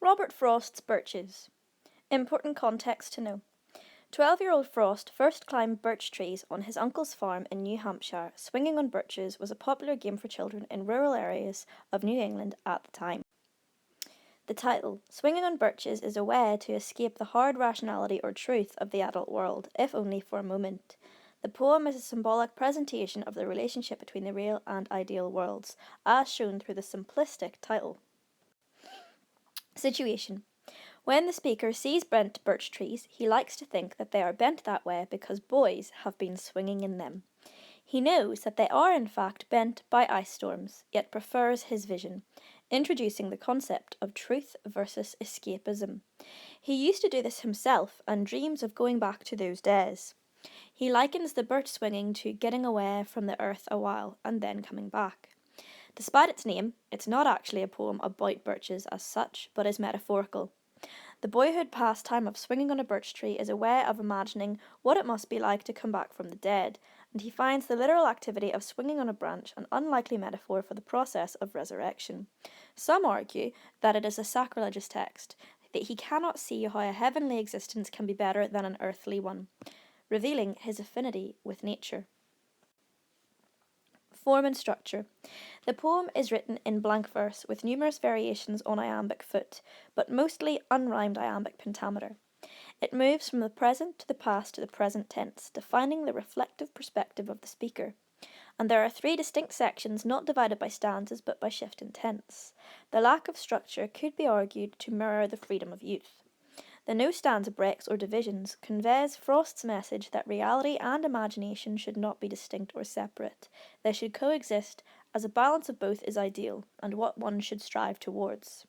Robert Frost's Birches. Important context to know. 12-year-old Frost first climbed birch trees on his uncle's farm in New Hampshire. Swinging on birches was a popular game for children in rural areas of New England at the time. The title, Swinging on Birches, is a way to escape the hard rationality or truth of the adult world, if only for a moment. The poem is a symbolic presentation of the relationship between the real and ideal worlds, as shown through the simplistic title. Situation. When the speaker sees bent birch trees, he likes to think that they are bent that way because boys have been swinging in them. He knows that they are in fact bent by ice storms, yet prefers his vision, introducing the concept of truth versus escapism. He used to do this himself and dreams of going back to those days. He likens the birch swinging to getting away from the earth a while and then coming back. Despite its name, it's not actually a poem about birches as such, but is metaphorical. The boyhood pastime of swinging on a birch tree is a way of imagining what it must be like to come back from the dead, and he finds the literal activity of swinging on a branch an unlikely metaphor for the process of resurrection. Some argue that it is a sacrilegious text, that he cannot see how a heavenly existence can be better than an earthly one, revealing his affinity with nature. Foreman Structure. The poem is written in blank verse with numerous variations on iambic foot, but mostly unrhymed iambic pentameter. It moves from the present to the past to the present tense, defining the reflective perspective of the speaker. And there are 3 distinct sections not divided by stanzas but by shift in tense. The lack of structure could be argued to mirror the freedom of youth. The no stanza breaks or divisions conveys Frost's message that reality and imagination should not be distinct or separate. They should coexist, as a balance of both is ideal, and what one should strive towards.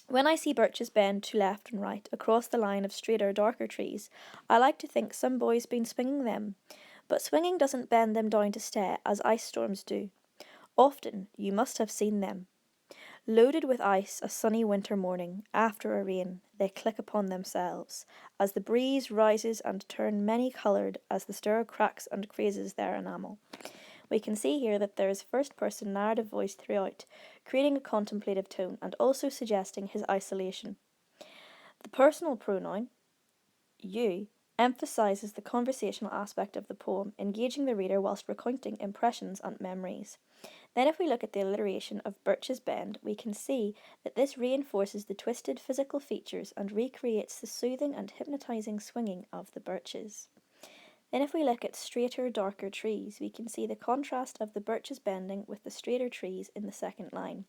When I see birches bend to left and right across the line of straighter, darker trees, I like to think some boy's been swinging them. But swinging doesn't bend them down to stay, as ice storms do. Often you must have seen them. Loaded with ice a sunny winter morning, after a rain, they click upon themselves, as the breeze rises and turn many-coloured as the stir cracks and crazes their enamel. We can see here that there is first-person narrative voice throughout, creating a contemplative tone and also suggesting his isolation. The personal pronoun, you, emphasises the conversational aspect of the poem, engaging the reader whilst recounting impressions and memories. Then if we look at the alliteration of Birches Bend, we can see that this reinforces the twisted physical features and recreates the soothing and hypnotising swinging of the birches. Then if we look at straighter, darker trees, we can see the contrast of the birches bending with the straighter trees in the second line,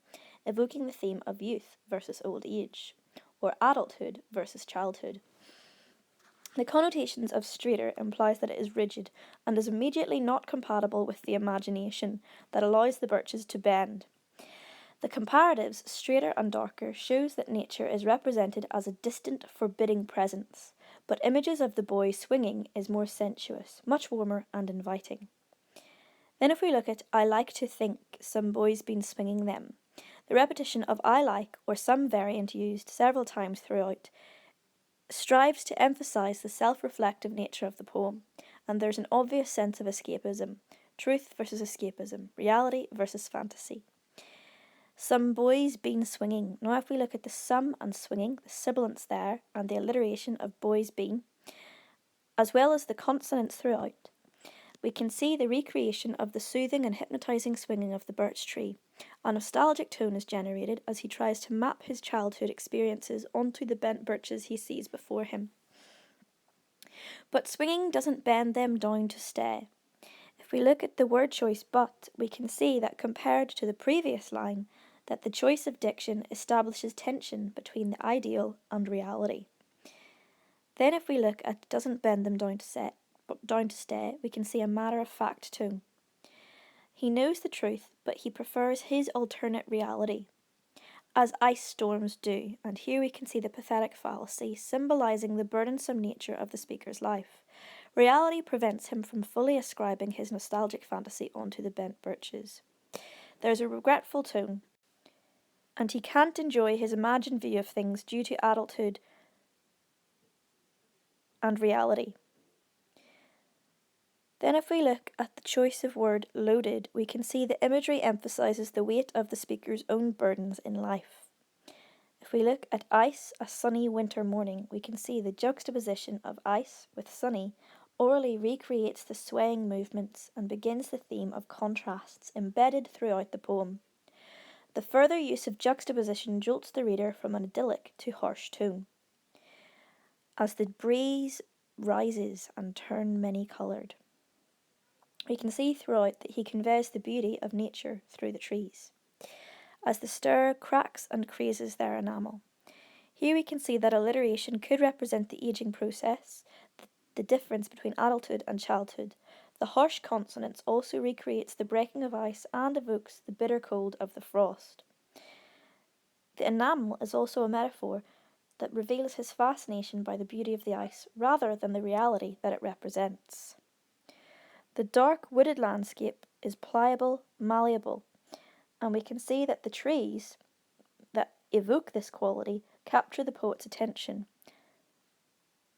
evoking the theme of youth versus old age, or adulthood versus childhood. The connotations of straighter implies that it is rigid and is immediately not compatible with the imagination that allows the birches to bend. The comparatives, straighter and darker, shows that nature is represented as a distant, forbidding presence, but images of the boy swinging is more sensuous, much warmer and inviting. Then if we look at I like to think some boy's been swinging them, the repetition of I like, or some variant used several times throughout, strives to emphasise the self-reflective nature of the poem, and there's an obvious sense of escapism, truth versus escapism, reality versus fantasy. Some boys been swinging. Now if we look at the some and swinging, the sibilants there, and the alliteration of boys been, as well as the consonants throughout, we can see the recreation of the soothing and hypnotising swinging of the birch tree. A nostalgic tone is generated as he tries to map his childhood experiences onto the bent birches he sees before him. But swinging doesn't bend them down to stay. If we look at the word choice but, we can see that compared to the previous line, that the choice of diction establishes tension between the ideal and reality. Then if we look at doesn't bend them down to stay, we can see a matter-of-fact tone. He knows the truth, but he prefers his alternate reality, as ice storms do, and here we can see the pathetic fallacy, symbolising the burdensome nature of the speaker's life. Reality prevents him from fully ascribing his nostalgic fantasy onto the bent birches. There's a regretful tone, and he can't enjoy his imagined view of things due to adulthood and reality. Then if we look at the choice of word loaded, we can see the imagery emphasises the weight of the speaker's own burdens in life. If we look at ice, a sunny winter morning, we can see the juxtaposition of ice with sunny orally recreates the swaying movements and begins the theme of contrasts embedded throughout the poem. The further use of juxtaposition jolts the reader from an idyllic to harsh tone. As the breeze rises and turn many-coloured, we can see throughout that he conveys the beauty of nature through the trees. As the stir cracks and creases their enamel, here we can see that alliteration could represent the aging process, the difference between adulthood and childhood. The harsh consonants also recreates the breaking of ice and evokes the bitter cold of the frost. The enamel is also a metaphor that reveals his fascination by the beauty of the ice rather than the reality that it represents. The dark wooded landscape is pliable, malleable, and we can see that the trees that evoke this quality capture the poet's attention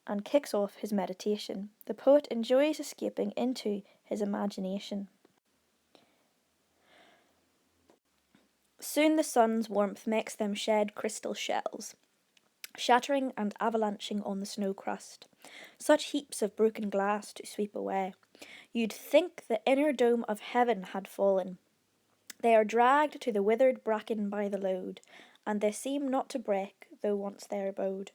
and kicks off his meditation. The poet enjoys escaping into his imagination. Soon the sun's warmth makes them shed crystal shells, shattering and avalanching on the snow crust, such heaps of broken glass to sweep away. You'd think the inner dome of heaven had fallen. They are dragged to the withered bracken by the load, and they seem not to break, though once there abode.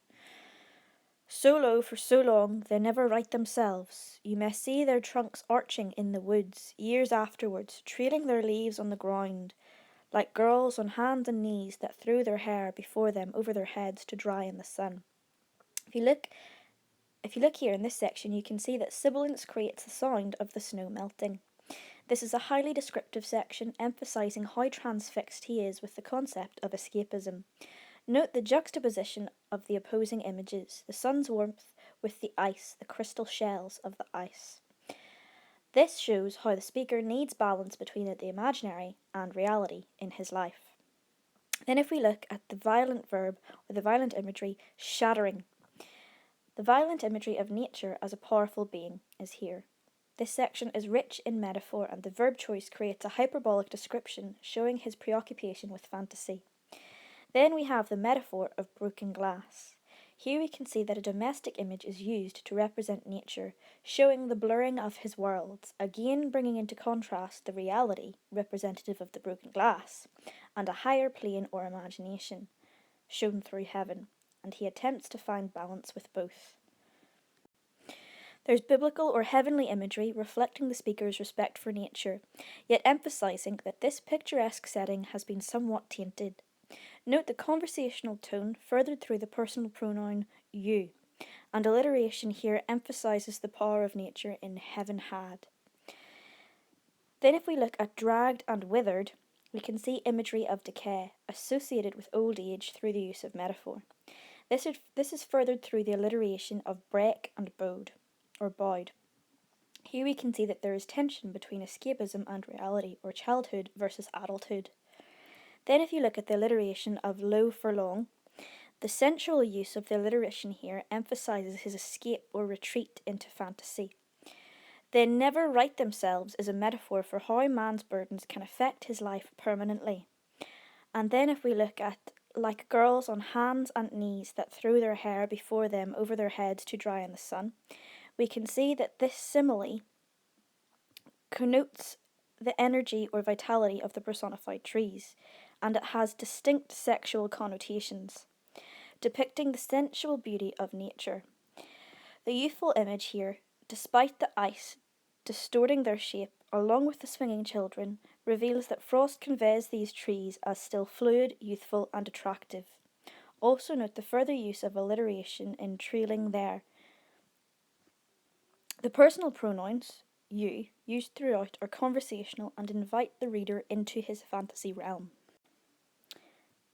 So low for so long, they never right themselves. You may see their trunks arching in the woods, years afterwards, trailing their leaves on the ground, like girls on hands and knees that threw their hair before them over their heads to dry in the sun. If you look here in this section, you can see that sibilance creates the sound of the snow melting. This is a highly descriptive section, emphasising how transfixed he is with the concept of escapism. Note the juxtaposition of the opposing images, the sun's warmth with the ice, the crystal shells of the ice. This shows how the speaker needs balance between the imaginary and reality in his life. Then if we look at the violent verb, or the violent imagery, shattering. The violent imagery of nature as a powerful being is here. This section is rich in metaphor, and the verb choice creates a hyperbolic description showing his preoccupation with fantasy. Then we have the metaphor of broken glass. Here we can see that a domestic image is used to represent nature, showing the blurring of his worlds, again bringing into contrast the reality, representative of the broken glass, and a higher plane or imagination, shown through heaven, and he attempts to find balance with both. There's biblical or heavenly imagery reflecting the speaker's respect for nature, yet emphasising that this picturesque setting has been somewhat tainted. Note the conversational tone furthered through the personal pronoun you, and alliteration here emphasises the power of nature in heaven had. Then if we look at dragged and withered, we can see imagery of decay associated with old age through the use of metaphor. This is furthered through the alliteration of break and bowed. Here we can see that there is tension between escapism and reality, or childhood versus adulthood. Then if you look at the alliteration of low for long, the sensual use of the alliteration here emphasises his escape or retreat into fantasy. They never right themselves is a metaphor for how man's burdens can affect his life permanently. And then if we look at like girls on hands and knees that throw their hair before them over their heads to dry in the sun, we can see that this simile connotes the energy or vitality of the personified trees, and it has distinct sexual connotations, depicting the sensual beauty of nature. The youthful image here, despite the ice distorting their shape, along with the swinging children, reveals that Frost conveys these trees as still fluid, youthful, and attractive. Also note the further use of alliteration in trailing there. The personal pronouns, you, used throughout are conversational and invite the reader into his fantasy realm.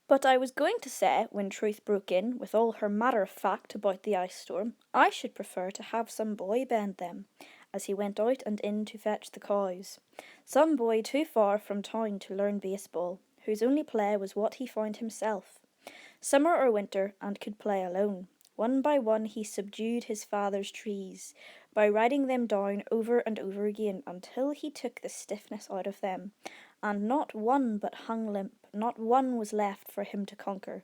But I was going to say, when Truth broke in with all her matter of fact about the ice storm, I should prefer to have some boy bend them, as he went out and in to fetch the cows. Some boy too far from town to learn baseball, whose only play was what he found himself. Summer or winter, and could play alone. One by one he subdued his father's trees, by riding them down over and over again until he took the stiffness out of them, and not one but hung limp, not one was left for him to conquer.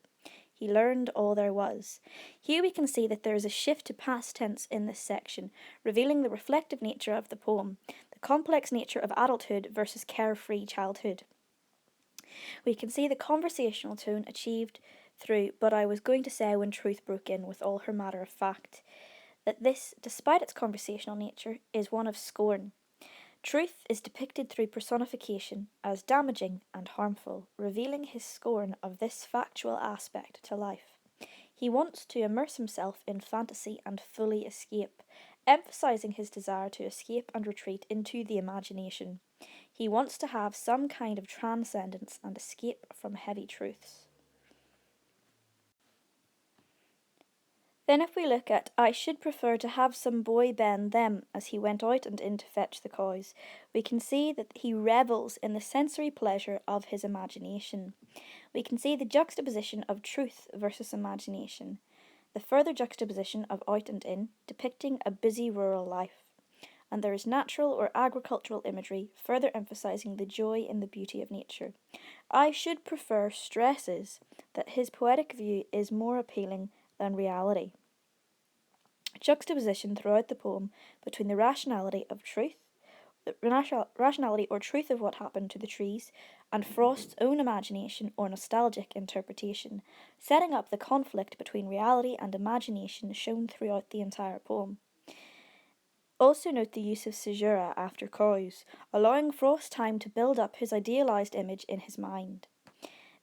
He learned all there was. Here we can see that there is a shift to past tense in this section, revealing the reflective nature of the poem, the complex nature of adulthood versus carefree childhood. We can see the conversational tone achieved through "but I was going to say" when truth broke in with all her matter of fact, that this, despite its conversational nature, is one of scorn. Truth is depicted through personification as damaging and harmful, revealing his scorn of this factual aspect to life. He wants to immerse himself in fantasy and fully escape, emphasizing his desire to escape and retreat into the imagination. He wants to have some kind of transcendence and escape from heavy truths. Then if we look at "I should prefer to have some boy bend them" as he went out and in to fetch the cows, we can see that he revels in the sensory pleasure of his imagination. We can see the juxtaposition of truth versus imagination, the further juxtaposition of out and in, depicting a busy rural life. And there is natural or agricultural imagery, further emphasizing the joy in the beauty of nature. "I should prefer" stresses that his poetic view is more appealing than reality. Juxtaposition throughout the poem between the rationality or truth of what happened to the trees, and Frost's own imagination or nostalgic interpretation, setting up the conflict between reality and imagination shown throughout the entire poem. Also note the use of caesura after cows, allowing Frost time to build up his idealized image in his mind.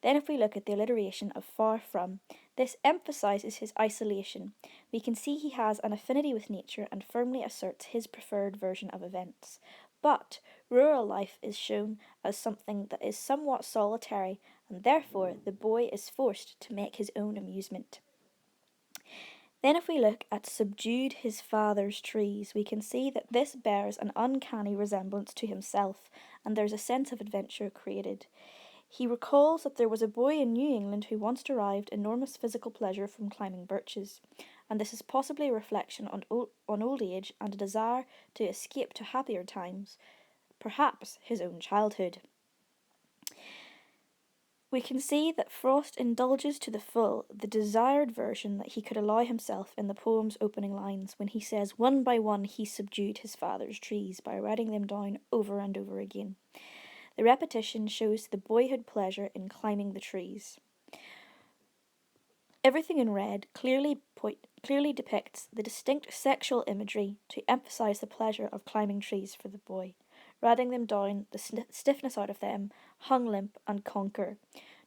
Then if we look at the alliteration of "far from," this emphasizes his isolation. We can see he has an affinity with nature and firmly asserts his preferred version of events. But rural life is shown as something that is somewhat solitary, and therefore the boy is forced to make his own amusement. Then if we look at "subdued his father's trees," we can see that this bears an uncanny resemblance to himself, and there's a sense of adventure created. He recalls that there was a boy in New England who once derived enormous physical pleasure from climbing birches, and this is possibly a reflection on old age and a desire to escape to happier times, perhaps his own childhood. We can see that Frost indulges to the full the desired version that he could allow himself in the poem's opening lines when he says one by one he subdued his father's trees by writing them down over and over again. The repetition shows the boyhood pleasure in climbing the trees. Everything in red clearly depicts the distinct sexual imagery to emphasize the pleasure of climbing trees for the boy, writing them down, the stiffness out of them, hung limp and conquer.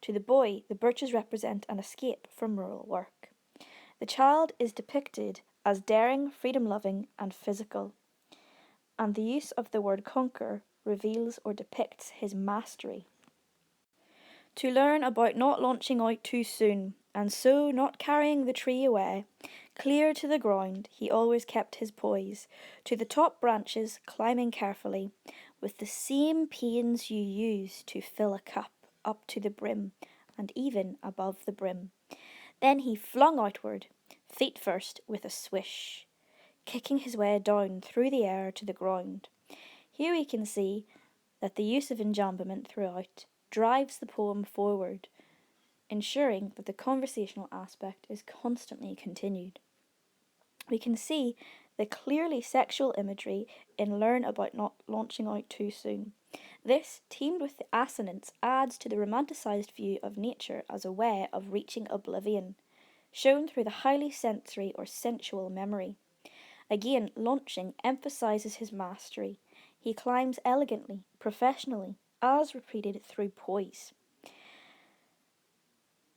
To the boy, the birches represent an escape from rural work. The child is depicted as daring, freedom-loving, and physical, and the use of the word conquer reveals or depicts his mastery. To learn about not launching out too soon, and so not carrying the tree away, clear to the ground he always kept his poise, to the top branches climbing carefully, with the same pains you use to fill a cup, up to the brim, and even above the brim. Then he flung outward, feet first, with a swish, kicking his way down through the air to the ground. Here we can see that the use of enjambment throughout drives the poem forward, ensuring that the conversational aspect is constantly continued. We can see the clearly sexual imagery in "learn about not launching out too soon." This, teamed with the assonance, adds to the romanticized view of nature as a way of reaching oblivion, shown through the highly sensory or sensual memory. Again, launching emphasizes his mastery. He climbs elegantly, professionally, as repeated through poise.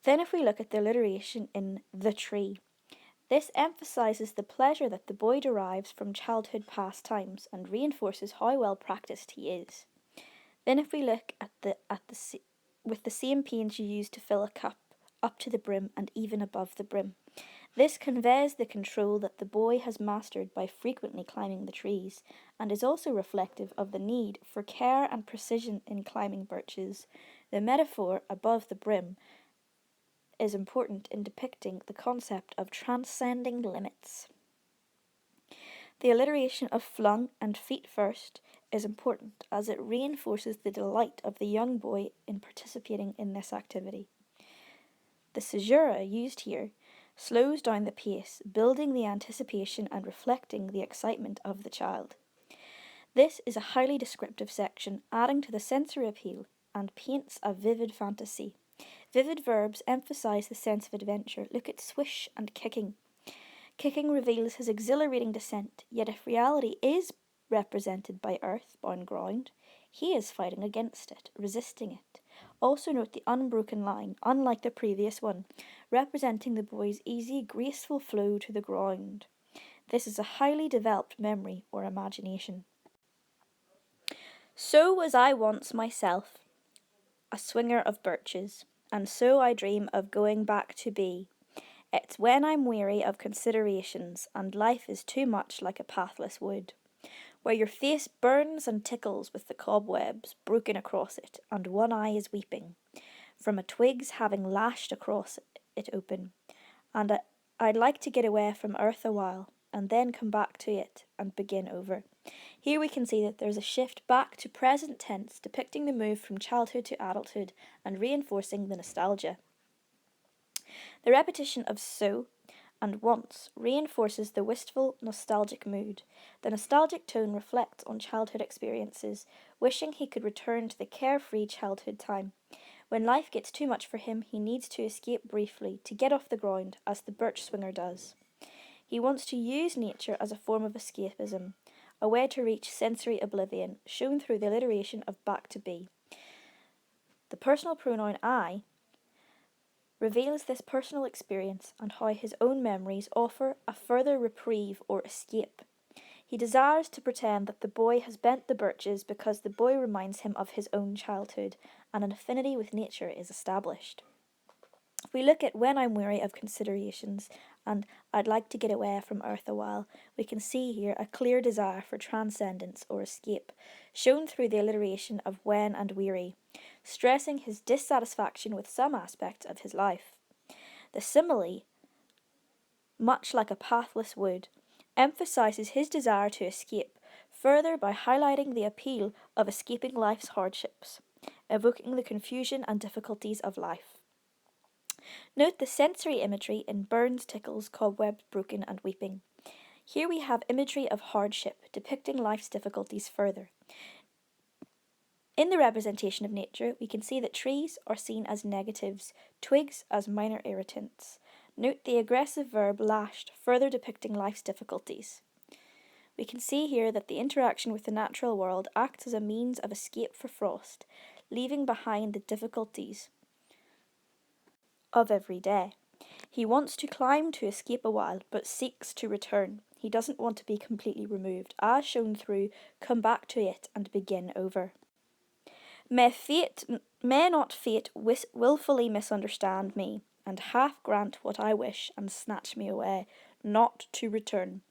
Then if we look at the alliteration in "the tree," this emphasizes the pleasure that the boy derives from childhood pastimes and reinforces how well practiced he is. Then if we look with the same pains you use to fill a cup, up to the brim and even above the brim. This conveys the control that the boy has mastered by frequently climbing the trees, and is also reflective of the need for care and precision in climbing birches. The metaphor "above the brim" is important in depicting the concept of transcending limits. The alliteration of "flung" and "feet first" is important as it reinforces the delight of the young boy in participating in this activity. The caesura used here slows down the pace, building the anticipation and reflecting the excitement of the child. This is a highly descriptive section, adding to the sensory appeal and paints a vivid fantasy. Vivid verbs emphasize the sense of adventure. Look at swish and kicking. Kicking reveals his exhilarating descent, yet if reality is represented by earth-bound ground, he is fighting against it, resisting it. Also note the unbroken line, unlike the previous one, representing the boy's easy, graceful flow to the ground. This is a highly developed memory or imagination. So was I once myself, a swinger of birches, and so I dream of going back to be. It's when I'm weary of considerations, and life is too much like a pathless wood, where your face burns and tickles with the cobwebs broken across it, and one eye is weeping, from a twig's having lashed across it open, and I'd like to get away from earth a while, and then come back to it, and begin over. Here we can see that there's a shift back to present tense, depicting the move from childhood to adulthood, and reinforcing the nostalgia. The repetition of so and once reinforces the wistful, nostalgic mood. The nostalgic tone reflects on childhood experiences, wishing he could return to the carefree childhood time. When life gets too much for him, he needs to escape briefly, to get off the ground, as the birch swinger does. He wants to use nature as a form of escapism, a way to reach sensory oblivion, shown through the alliteration of back to be. The personal pronoun I reveals this personal experience and how his own memories offer a further reprieve or escape. He desires to pretend that the boy has bent the birches because the boy reminds him of his own childhood, and an affinity with nature is established. If we look at when I'm weary of considerations and I'd like to get away from earth a while, we can see here a clear desire for transcendence or escape, shown through the alliteration of when and weary, stressing his dissatisfaction with some aspect of his life. The simile, much like a pathless wood, emphasizes his desire to escape, further by highlighting the appeal of escaping life's hardships, evoking the confusion and difficulties of life. Note the sensory imagery in burns, tickles, cobwebs broken, and weeping. Here we have imagery of hardship, depicting life's difficulties further. In the representation of nature, we can see that trees are seen as negatives, twigs as minor irritants. Note the aggressive verb lashed, further depicting life's difficulties. We can see here that the interaction with the natural world acts as a means of escape for Frost, leaving behind the difficulties of every day. He wants to climb to escape a while, but seeks to return. He doesn't want to be completely removed, as shown through come back to it and begin over. May not fate wilfully misunderstand me, and half grant what I wish and snatch me away, not to return.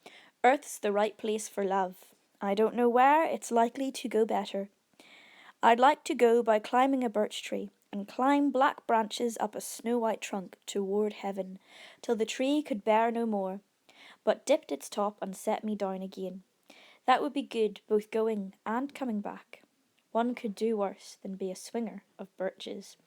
Earth's the right place for love. I don't know where it's likely to go better. I'd like to go by climbing a birch tree, and climb black branches up a snow-white trunk toward heaven, till the tree could bear no more, but dipped its top and set me down again. That would be good, both going and coming back. One could do worse than be a swinger of birches.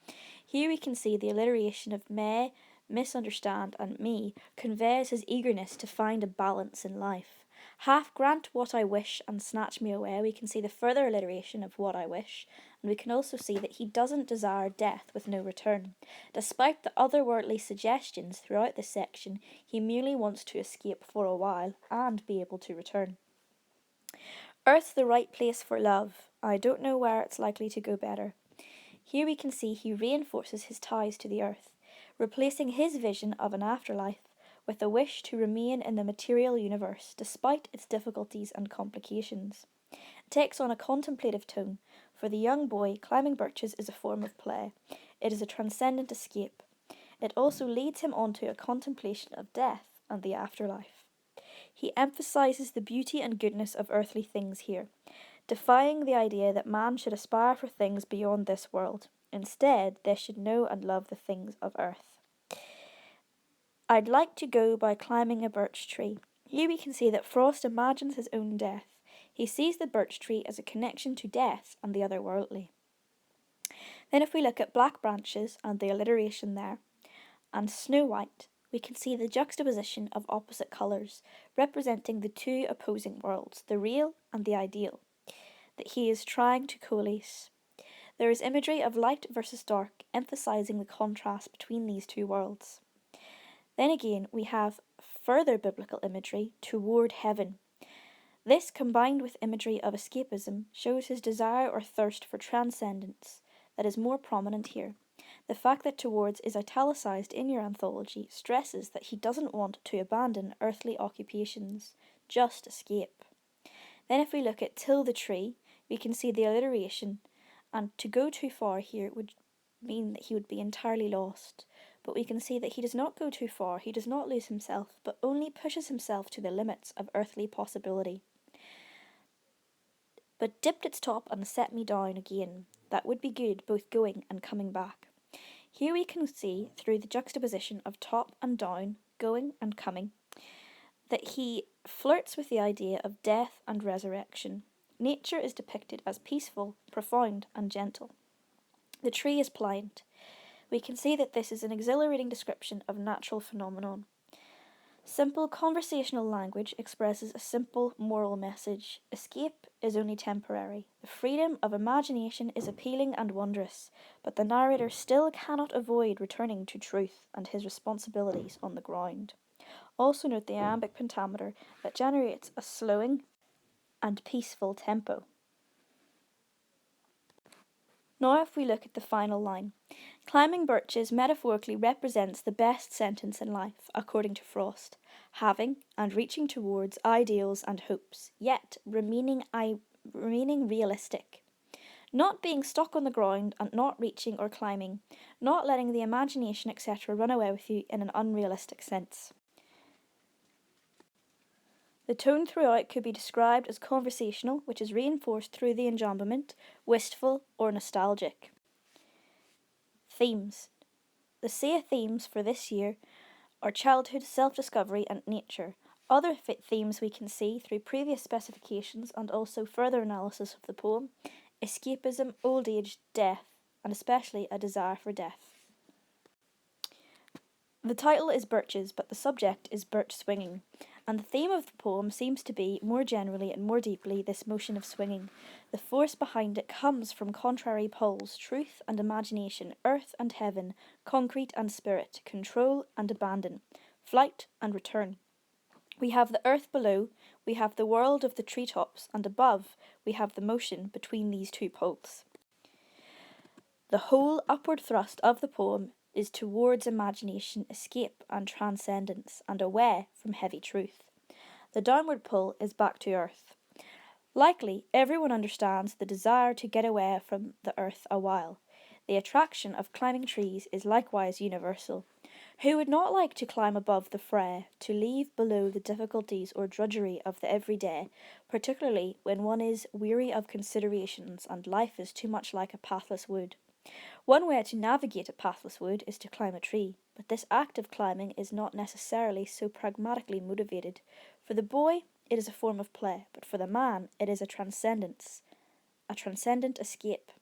Here we can see the alliteration of may, misunderstand, and me conveys his eagerness to find a balance in life. Half grant what I wish and snatch me away, we can see the further alliteration of what I wish, and we can also see that he doesn't desire death with no return. Despite the otherworldly suggestions throughout this section, he merely wants to escape for a while and be able to return. Earth's the right place for love. I don't know where it's likely to go better. Here we can see he reinforces his ties to the earth, replacing his vision of an afterlife with a wish to remain in the material universe despite its difficulties and complications. It takes on a contemplative tone. For the young boy, climbing birches is a form of play. It is a transcendent escape. It also leads him on to a contemplation of death and the afterlife. He emphasizes the beauty and goodness of earthly things here, defying the idea that man should aspire for things beyond this world. Instead, they should know and love the things of earth. I'd like to go by climbing a birch tree. Here we can see that Frost imagines his own death. He sees the birch tree as a connection to death and the otherworldly. Then if we look at black branches and the alliteration there, and Snow White, we can see the juxtaposition of opposite colours, representing the two opposing worlds, the real and the ideal, that he is trying to coalesce. There is imagery of light versus dark, emphasising the contrast between these two worlds. Then again, we have further biblical imagery toward heaven. This, combined with imagery of escapism, shows his desire or thirst for transcendence that is more prominent here. The fact that towards is italicized in your anthology stresses that he doesn't want to abandon earthly occupations, just escape. Then if we look at till the tree, we can see the alliteration, and to go too far here would mean that he would be entirely lost. But we can see that he does not go too far, he does not lose himself, but only pushes himself to the limits of earthly possibility. But dipped its top and set me down again. That would be good, both going and coming back. Here we can see, through the juxtaposition of top and down, going and coming, that he flirts with the idea of death and resurrection. Nature is depicted as peaceful, profound, and gentle. The tree is pliant. We can see that this is an exhilarating description of natural phenomenon. Simple conversational language expresses a simple moral message. Escape is only temporary. The freedom of imagination is appealing and wondrous, but the narrator still cannot avoid returning to truth and his responsibilities on the ground. Also note the iambic pentameter that generates a slowing and peaceful tempo. Now if we look at the final line. Climbing birches metaphorically represents the best sentence in life, according to Frost, having and reaching towards ideals and hopes, yet remaining realistic. Not being stuck on the ground and not reaching or climbing, not letting the imagination etc. run away with you in an unrealistic sense. The tone throughout could be described as conversational, which is reinforced through the enjambment, wistful or nostalgic. Themes. The SEA themes for this year are childhood, self-discovery and nature. Other themes we can see through previous specifications and also further analysis of the poem: escapism, old age, death, and especially a desire for death. The title is Birches, but the subject is birch swinging, and the theme of the poem seems to be, more generally and more deeply, this motion of swinging. The force behind it comes from contrary poles, truth and imagination, earth and heaven, concrete and spirit, control and abandon, flight and return. We have the earth below, we have the world of the treetops, and above we have the motion between these two poles. The whole upward thrust of the poem is towards imagination, escape and transcendence, and away from heavy truth. The downward pull is back to earth. Likely, everyone understands the desire to get away from the earth a while. The attraction of climbing trees is likewise universal. Who would not like to climb above the fray, to leave below the difficulties or drudgery of the everyday, particularly when one is weary of considerations and life is too much like a pathless wood? One way to navigate a pathless wood is to climb a tree, but this act of climbing is not necessarily so pragmatically motivated. For the boy, it is a form of play, but for the man, it is a transcendent escape.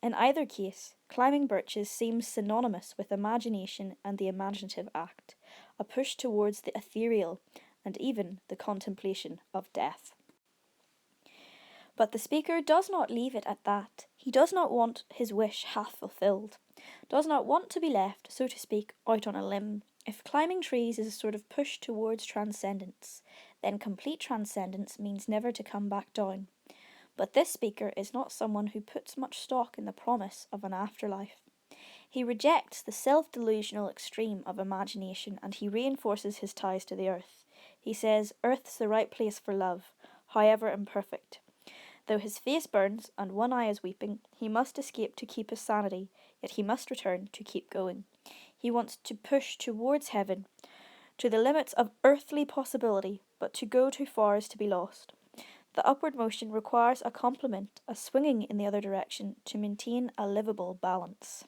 In either case, climbing birches seems synonymous with imagination and the imaginative act, a push towards the ethereal and even the contemplation of death. But the speaker does not leave it at that. He does not want his wish half fulfilled, does not want to be left, so to speak, out on a limb. If climbing trees is a sort of push towards transcendence, then complete transcendence means never to come back down. But this speaker is not someone who puts much stock in the promise of an afterlife. He rejects the self-delusional extreme of imagination, and he reinforces his ties to the earth. He says, earth's the right place for love, however imperfect. Though his face burns and one eye is weeping, he must escape to keep his sanity, yet he must return to keep going. He wants to push towards heaven, to the limits of earthly possibility, but to go too far is to be lost. The upward motion requires a complement, a swinging in the other direction, to maintain a livable balance.